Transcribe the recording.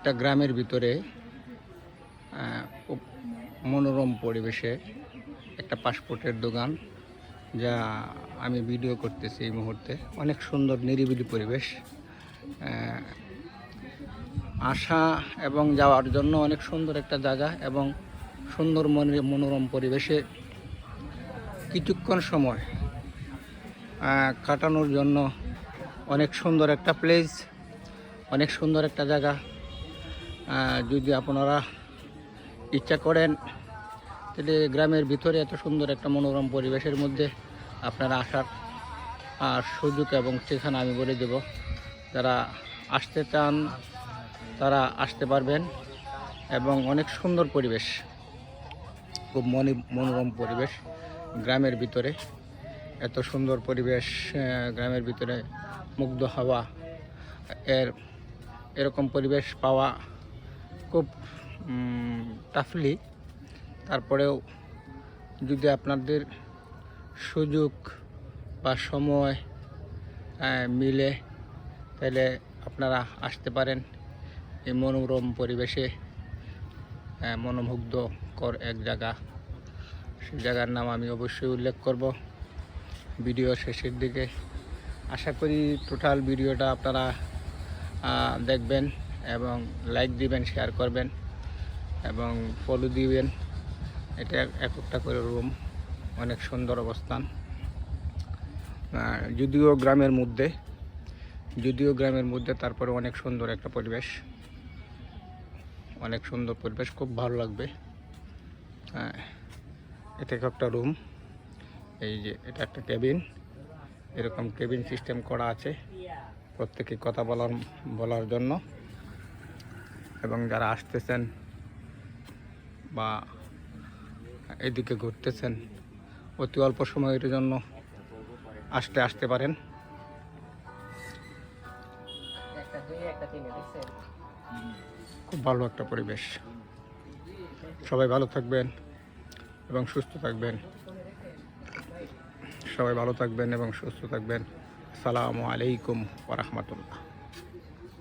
একটা গ্রামের ভিতরে খুব মনোরম পরিবেশে একটা পাসপোর্টের দোকান, যা আমি ভিডিও করতেছি এই মুহূর্তে। অনেক সুন্দর নিরিবিলি পরিবেশ, আসা এবং যাওয়ার জন্য অনেক সুন্দর একটা জায়গা এবং সুন্দর মনোরম পরিবেশে কিছুক্ষণ সময় কাটানোর জন্য অনেক সুন্দর একটা প্লেস, অনেক সুন্দর একটা জায়গা। যদি আপনারা ইচ্ছা করেন তাহলে গ্রামের ভিতরে এত সুন্দর একটা মনোরম পরিবেশের মধ্যে আপনারা আসার সুযোগ এবং ঠিকানা আমি বলে দেব। যারা আসতে চান তারা আসতে পারবেন এবং অনেক সুন্দর পরিবেশ, খুব মনোরম পরিবেশ গ্রামের ভিতরে। এত সুন্দর পরিবেশ গ্রামের ভিতরে, মুগ্ধ হাওয়া, এরকম পরিবেশ পাওয়া খুব টাফলি। তারপরেও যদি আপনাদের সুযোগ বা সময় মিলে তাহলে আপনারা আসতে পারেন এই মনোরম পরিবেশে। মনোমুগ্ধকর এক জায়গা, সেই জায়গার নাম আমি অবশ্যই উল্লেখ করব ভিডিও শেষের দিকে। আশা করি টোটাল ভিডিওটা আপনারা দেখবেন এবং লাইক দিবেন, শেয়ার করবেন এবং ফলো দিবেন। এটা একটা করে রুম, অনেক সুন্দর অবস্থান। যদিও গ্রামের মধ্যে তারপরে অনেক সুন্দর একটা পরিবেশ, অনেক সুন্দর পরিবেশ, খুব ভালো লাগবে। এটা একটা রুম, এই যে এটা একটা কেবিন, এরকম কেবিন সিস্টেম করা আছে প্রত্যেকে কথা বলার জন্য। এবং যারা আসতেছেন বা এদিকে ঘুরতেছেন অতি অল্প সময়ের জন্য আসতে পারেন। খুব ভালো একটা পরিবেশ। সবাই ভালো থাকবেন এবং সুস্থ থাকবেন। আসসালামু আলাইকুম ওয়া রাহমাতুল্লাহ।